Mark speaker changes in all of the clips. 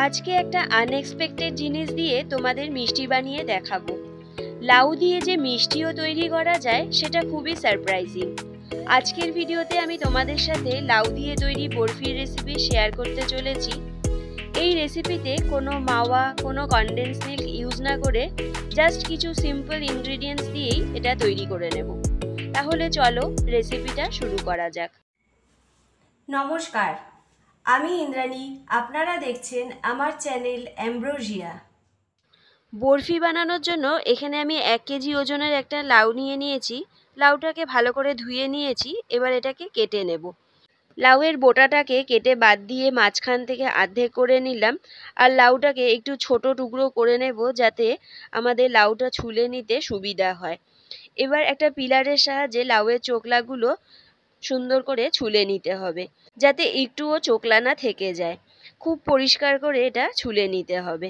Speaker 1: আজকে একটা আনএক্সপেক্টেড জিনিস দিয়ে তোমাদের মিষ্টি বানিয়ে দেখাবো। লাউ দিয়ে যে মিষ্টিও তৈরি করা যায় সেটা খুবই সারপ্রাইজিং। আজকের ভিডিওতে আমি তোমাদের সাথে লাউ দিয়ে তৈরি বরফির রেসিপি শেয়ার করতে চলেছি। এই রেসিপিতে কোনো মাওয়া, কোনো কনডেন্স মিল্ক ইউজ না করে জাস্ট কিছু সিম্পল ইনগ্রেডিয়েন্টস দিয়েই এটা তৈরি করে নেব। তাহলে চলো রেসিপিটা শুরু করা যাক।
Speaker 2: নমস্কার, আমি ইন্দ্রাণী। আপনারা দেখছেন আমার চ্যানেল অ্যাম্ব্রোজিয়া।
Speaker 1: বরফি বানানোর জন্য এখানে আমি 1 কেজি ওজনের একটা লাউ নিয়ে নিয়েছি। লাউটাকে ভালো করে ধুয়ে নিয়েছি। এবার এটাকে কেটে নেব। লাউয়ের বোটাটাকে কেটে বাদ দিয়ে মাঝখান থেকে অর্ধেক করে নিলাম। আর লাউটাকে একটু ছোট টুকরো করে নেব যাতে আমাদের লাউটা ছুলে নিতে সুবিধা হয়। এবার একটা পিলারের সাহায্যে লাউয়ের চোকলাগুলো সুন্দর করে ছুলে নিতে হবে, যাতে একটুও চোকলা না থেকে যায়। খুব পরিষ্কার করে এটা ছুলে নিতে হবে।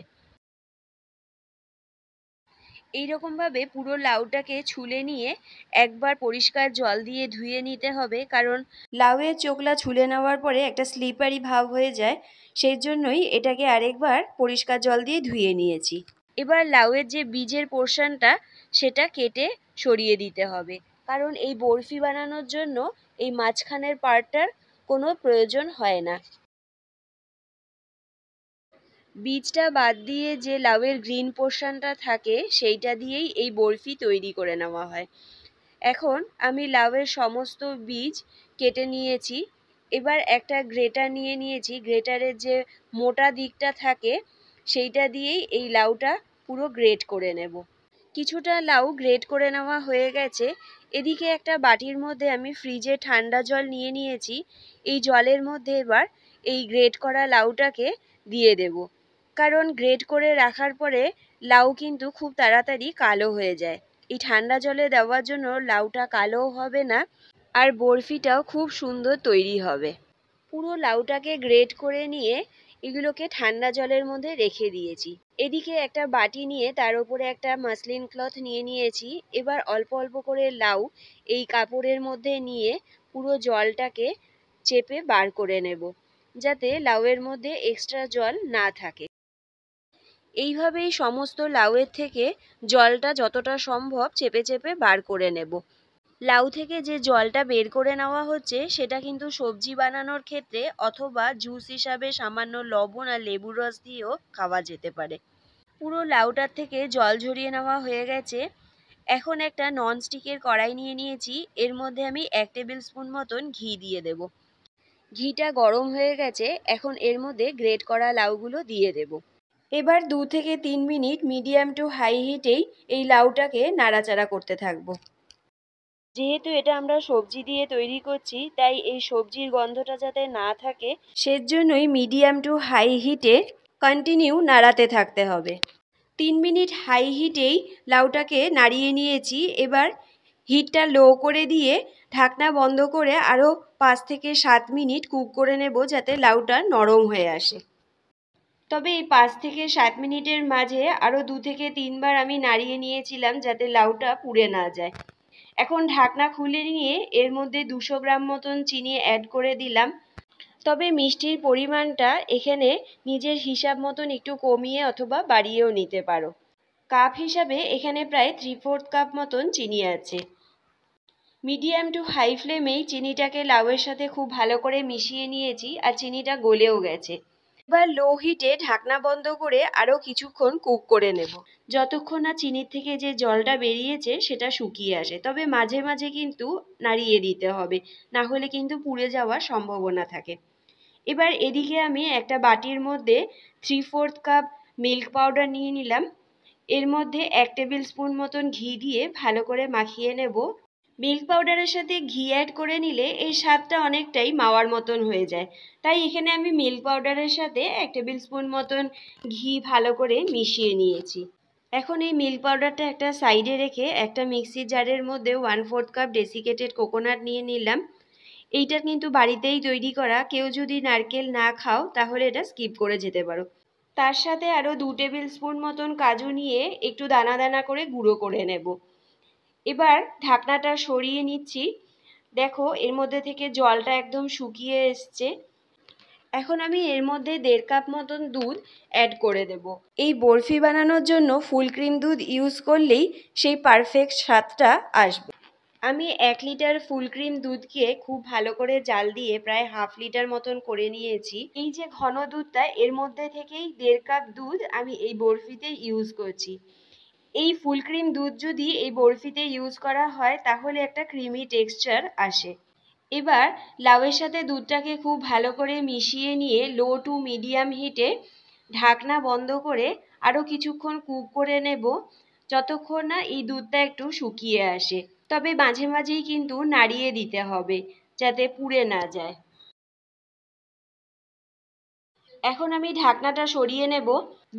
Speaker 1: এইরকমভাবে পুরো লাউটাকে ছুলে নিয়ে একবার পরিষ্কার জল দিয়ে ধুয়ে নিতে হবে, কারণ লাউয়ের চোকলা ছুলে নেওয়ার পরে একটা স্লিপারি ভাব হয়ে যায়। সেই জন্যই এটাকে আরেকবার পরিষ্কার জল দিয়ে ধুয়ে নিয়েছি। এবার লাউয়ের যে বীজের পোর্শনটা সেটা কেটে সরিয়ে দিতে হবে, কারণ এই বরফি বানানোর জন্য এই মাঝখানের পার্টটার কোনো প্রয়োজন হয় না। বীজটা বাদ দিয়ে যে লাউয়ের গ্রিন পোর্শনটা থাকে সেইটা দিয়েই এই বরফি তৈরি করে নেওয়া হয়। এখন আমি লাউয়ের সমস্ত বীজ কেটে নিয়েছি। এবার একটা গ্রেটার নিয়ে নিয়েছি। গ্রেটারের যে মোটা দিকটা থাকে সেইটা দিয়েই এই লাউটা পুরো গ্রেট করে নেব। কিছুটা লাউ গ্রেট করে নেওয়া হয়ে গেছে। এদিকে একটা বাটির মধ্যে আমি ফ্রিজে ঠান্ডা জল নিয়ে নিয়েছি। এই জলের মধ্যে এবার এই গ্রেট করা লাউটাকে দিয়ে দেব, কারণ গ্রেট করে রাখার পরে লাউ কিন্তু খুব তাড়াতাড়ি কালো হয়ে যায়। এই ঠান্ডা জলে দেওয়ার জন্য লাউটা কালোও হবে না, আর বরফিটাও খুব সুন্দর তৈরি হবে। পুরো লাউটাকে গ্রেট করে নিয়ে এগুলোকে ঠান্ডা জলের মধ্যে রেখে দিয়েছি। এদিকে একটা বাটি নিয়ে তার উপরে একটা মাসলিন ক্লথ নিয়ে নিয়েছি। এবার অল্প অল্প করে লাউ এই কাপড়ের মধ্যে নিয়ে পুরো জলটাকে চেপে বার করে নেব, যাতে লাউয়ের মধ্যে এক্সট্রা জল না থাকে। এইভাবেই সমস্ত লাউয়ের থেকে জলটা যতটা সম্ভব চেপে চেপে বার করে নেব। লাউ থেকে যে জলটা বের করে নেওয়া হচ্ছে সেটা কিন্তু সবজি বানানোর ক্ষেত্রে অথবা জুস হিসাবে সামান্য লবণ আর লেবুর রস দিয়েও খাওয়া যেতে পারে। পুরো লাউটার থেকে জল ঝরিয়ে নেওয়া হয়ে গেছে। এখন একটা ননস্টিকের কড়াই নিয়ে নিয়েছি। এর মধ্যে আমি 1 টেবিল স্পুন মতন ঘি দিয়ে দেব। ঘিটা গরম হয়ে গেছে। এখন এর মধ্যে গ্রেট করা লাউগুলো দিয়ে দেব। এবার 2 থেকে 3 মিনিট মিডিয়াম টু হাই হিটেই এই লাউটাকে নাড়াচাড়া করতে থাকবো। যেহেতু এটা আমরা সবজি দিয়ে তৈরি করছি, তাই এই সবজির গন্ধটা যাতে না থাকে সেজন্যই মিডিয়াম টু হাই হিটে কন্টিনিউ নাড়াতে থাকতে হবে। 3 মিনিট হাই হিটেই লাউটাকে নাড়িয়ে নিয়েছি। এবার হিটটা লো করে দিয়ে ঢাকনা বন্ধ করে আরও 5 থেকে 7 মিনিট কুক করে নেব, যাতে লাউটা নরম হয়ে আসে। তবে এই 5 থেকে 7 মিনিটের মাঝে আরও 2 থেকে 3 বার আমি নাড়িয়ে নিয়েছিলাম, যাতে লাউটা পুড়ে না যায়। এখন ঢাকনা খুলে নিয়ে এর মধ্যে 200 গ্রাম মতন চিনি অ্যাড করে দিলাম। তবে মিষ্টির পরিমাণটা এখানে নিজের হিসাব মতন একটু কমিয়ে অথবা বাড়িয়েও নিতে পারো। কাপ হিসাবে এখানে প্রায় 3/4 কাপ মতন চিনি আছে। মিডিয়াম টু হাই ফ্লেমেই চিনিটাকে লাউয়ের সাথে খুব ভালো করে মিশিয়ে নিয়েছি, আর চিনিটা গলেও গেছে। এবার লো হিটে ঢাকনা বন্ধ করে আরও কিছুক্ষণ কুক করে নেব, যতক্ষণ না চিনির থেকে যে জলটা বেরিয়েছে সেটা শুকিয়ে আসে। তবে মাঝে মাঝে কিন্তু নাড়িয়ে দিতে হবে, না হলে কিন্তু পুড়ে যাওয়ার সম্ভাবনা থাকে। এবার এদিকে আমি একটা বাটির মধ্যে 3/4 কাপ মিল্ক পাউডার নিয়ে নিলাম। এর মধ্যে 1 টেবিল স্পুন মতন ঘি দিয়ে ভালো করে মাখিয়ে নেব। মিল্ক পাউডারের সাথে ঘি অ্যাড করে নিলে এই স্বাদটা অনেকটাই মাওয়ার মতন হয়ে যায়। তাই এখানে আমি মিল্ক পাউডারের সাথে 1 টেবিল স্পুন মতন ঘি ভালো করে মিশিয়ে নিয়েছি। এখন এই মিল্ক পাউডারটা একটা সাইডে রেখে একটা মিক্সি জারের মধ্যে 1/4 কাপ ডেসিকেটেড কোকোনাট নিয়ে নিলাম। এইটা কিন্তু বাড়িতেই তৈরি করা। কেউ যদি নারকেল না খাও তাহলে এটা স্কিপ করে যেতে পারো। তার সাথে আরও 2 টেবিল স্পুন মতন কাজু নিয়ে একটু দানা দানা করে গুঁড়ো করে নেব। এবার ঢাকনাটা সরিয়ে নিচ্ছি। দেখো এর মধ্যে থেকে জলটা একদম শুকিয়ে এসছে। এখন আমি এর মধ্যে 1.5 কাপ মতন দুধ অ্যাড করে দেব। এই বরফি বানানোর জন্য ফুল ক্রিম দুধ ইউজ করলেই সেই পারফেক্ট স্বাদটা আসবে। আমি 1 লিটার ফুল ক্রিম দুধকে খুব ভালো করে জাল দিয়ে প্রায় 1/2 লিটার মতন করে নিয়েছি। এই যে ঘন দুধটা, এর মধ্যে থেকেই 1.5 কাপ দুধ আমি এই বরফিতে ইউজ করছি। এই ফুল ক্রিম দুধ যদি এই বরফিতে ইউজ করা হয় তাহলে একটা ক্রিমি টেক্সচার আসে। এবার লাউয়ের সাথে দুধটাকে খুব ভালো করে মিশিয়ে নিয়ে লো টু মিডিয়াম হিটে ঢাকনা বন্ধ করে আরও কিছুক্ষণ কুক করে নেব, যতক্ষণ না এই দুধটা একটু শুকিয়ে আসে। তবে মাঝে মাঝেই কিন্তু নাড়িয়ে দিতে হবে যাতে পুড়ে না যায়। এখন আমি ঢাকনাটা সরিয়ে নেব।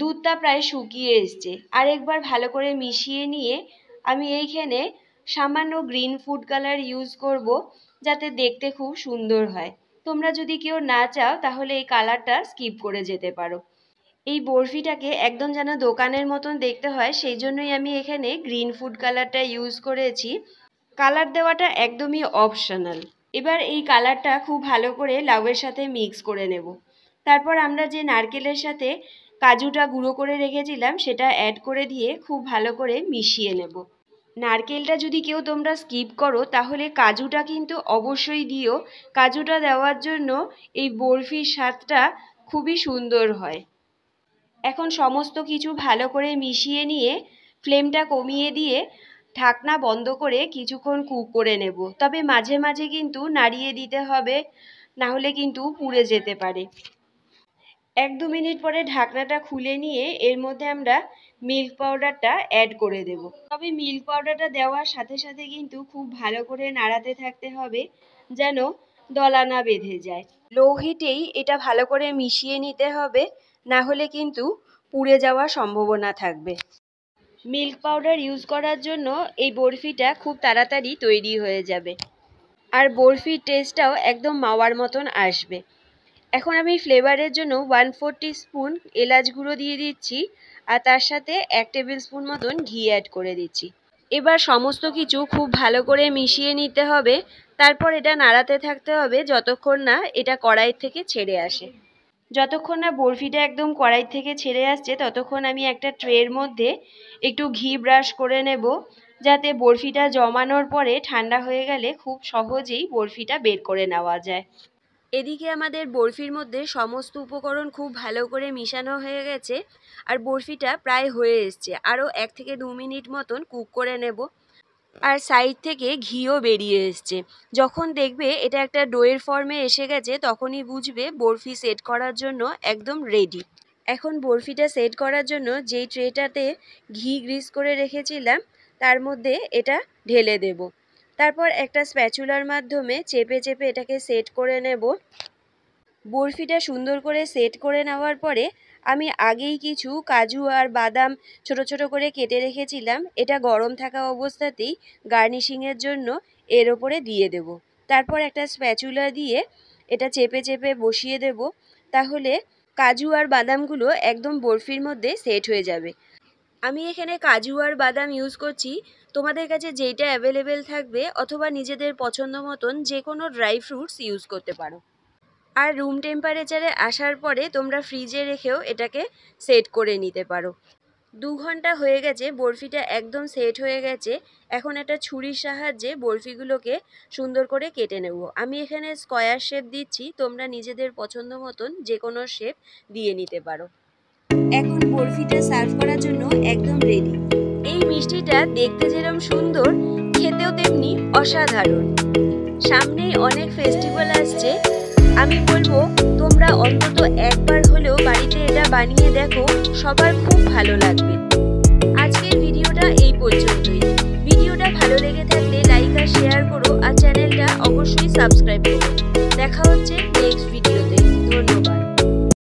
Speaker 1: দুধটা প্রায় শুকিয়ে এসছে। আরেকবার ভালো করে মিশিয়ে নিয়ে আমি এইখানে সামান্য গ্রিন ফুড কালার ইউজ করব, যাতে দেখতে খুব সুন্দর হয়। তোমরা যদি কেউ না চাও তাহলে এই কালারটা স্কিপ করে যেতে পারো। এই বরফিটাকে একদম যেন দোকানের মতন দেখতে হয়, সেই জন্যই আমি এখানে গ্রিন ফুড কালারটা ইউজ করেছি। কালার দেওয়াটা একদমই অপশনাল। এবার এই কালারটা খুব ভালো করে লাউয়ের সাথে মিক্স করে নেব। তারপর আমরা যে নারকেলের সাথে কাজুটা গুঁড়ো করে রেখেছিলাম সেটা অ্যাড করে দিয়ে খুব ভালো করে মিশিয়ে নেব। নারকেলটা যদি কেউ তোমরা স্কিপ করো তাহলে কাজুটা কিন্তু অবশ্যই দিও। কাজুটা দেওয়ার জন্য এই বরফির স্বাদটা খুবই সুন্দর হয়। এখন সমস্ত কিছু ভালো করে মিশিয়ে নিয়ে ফ্লেমটা কমিয়ে দিয়ে ঢাকনা বন্ধ করে কিছুক্ষণ কুক করে নেব। তবে মাঝে মাঝে কিন্তু নাড়িয়ে দিতে হবে, না হলে কিন্তু পুড়ে যেতে পারে। 1-2 মিনিট পরে ঢাকনাটা খুলে নিয়ে এর মধ্যে আমরা মিল্ক পাউডারটা অ্যাড করে দেব। তবে মিল্ক পাউডারটা দেওয়ার সাথে সাথে কিন্তু খুব ভালো করে নাড়াতে থাকতে হবে যেন দলা না বেঁধে যায়। লো হিটেই এটা ভালো করে মিশিয়ে নিতে হবে, না হলে কিন্তু পুড়ে যাওয়ার সম্ভাবনা থাকবে। মিল্ক পাউডার ইউজ করার জন্য এই বরফিটা খুব তাড়াতাড়ি তৈরি হয়ে যাবে, আর বরফির টেস্টটাও একদম মাওয়ার মতন আসবে। এখন আমি ফ্লেভারের জন্য 1/4 টিস্পুন এলাচ গুঁড়ো দিয়ে দিচ্ছি, আর তার সাথে 1 টেবিল স্পুন মতন ঘি অ্যাড করে দিচ্ছি। এবার সমস্ত কিছু খুব ভালো করে মিশিয়ে নিতে হবে। তারপর এটা নাড়াতে থাকতে হবে যতক্ষণ না এটা কড়াই থেকে ছেড়ে আসে। যতক্ষণ না বরফিটা একদম কড়াই থেকে ছেড়ে আসছে ততক্ষণ আমি একটা ট্রের মধ্যে একটু ঘি ব্রাশ করে নেব, যাতে বরফিটা জমানোর পরে ঠান্ডা হয়ে গেলে খুব সহজেই বরফিটা বের করে নেওয়া যায়। এদিকে আমাদের বরফির মধ্যে সমস্ত উপকরণ খুব ভালো করে মিশানো হয়ে গেছে, আর বরফিটা প্রায় হয়ে এসছে। আরও 1 থেকে 2 মিনিট মতন কুক করে নেব। আর সাইড থেকে ঘিও বেরিয়ে এসছে। যখন দেখবে এটা একটা ডোয়ের ফর্মে এসে গেছে তখনই বুঝবে বরফি সেট করার জন্য একদম রেডি। এখন বরফিটা সেট করার জন্য যেই ট্রেটাতে ঘি গ্রিস করে রেখেছিলাম তার মধ্যে এটা ঢেলে দেব। তারপর একটা স্প্যাচুলার মাধ্যমে চেপে চেপে এটাকে সেট করে নেব। বরফিটা সুন্দর করে সেট করে নেওয়ার পরে আমি আগেই কিছু কাজু আর বাদাম ছোট ছোট করে কেটে রেখেছিলাম, এটা গরম থাকা অবস্থাতেই গার্নিশিংয়ের জন্য এর ওপরে দিয়ে দেব। তারপর একটা স্প্যাচুলা দিয়ে এটা চেপে চেপে বসিয়ে দেব, তাহলে কাজু আর বাদামগুলো একদম বরফির মধ্যে সেট হয়ে যাবে। আমি এখানে কাজু আর বাদাম ইউজ করছি, তোমাদের কাছে যেইটা অ্যাভেলেবেল থাকবে অথবা নিজেদের পছন্দ মতন যে কোনো ড্রাই ফ্রুটস ইউজ করতে পারো। আর রুম টেম্পারেচারে আসার পরে তোমরা ফ্রিজে রেখেও এটাকে সেট করে নিতে পারো। 2 ঘন্টা হয়ে গেছে, বরফিটা একদম সেট হয়ে গেছে। এখন একটা ছুরির সাহায্যে বরফিগুলোকে সুন্দর করে কেটে নেব। আমি এখানে স্কোয়ার শেপ দিচ্ছি, তোমরা নিজেদের পছন্দ মতন যে কোনো শেপ দিয়ে নিতে পারো। এখন বরফিটা সার্ভ করার জন্য একদম রেডি। এই মিষ্টিটা দেখতে যেরকম সুন্দর, খেতেও তেমনি অসাধারণ। সামনেই অনেক ফেস্টিভ্যাল আসছে, আমি বলবো তোমরা অন্তত একবার হলেও বাড়িতে এটা বানিয়ে দেখো, সবার খুব ভালো লাগবে। আজকের ভিডিওটা এই পর্যন্তই। ভিডিওটা ভালো লেগে থাকলে লাইক আর শেয়ার করো, আর চ্যানেলটা অবশ্যই সাবস্ক্রাইব করো। দেখা হচ্ছে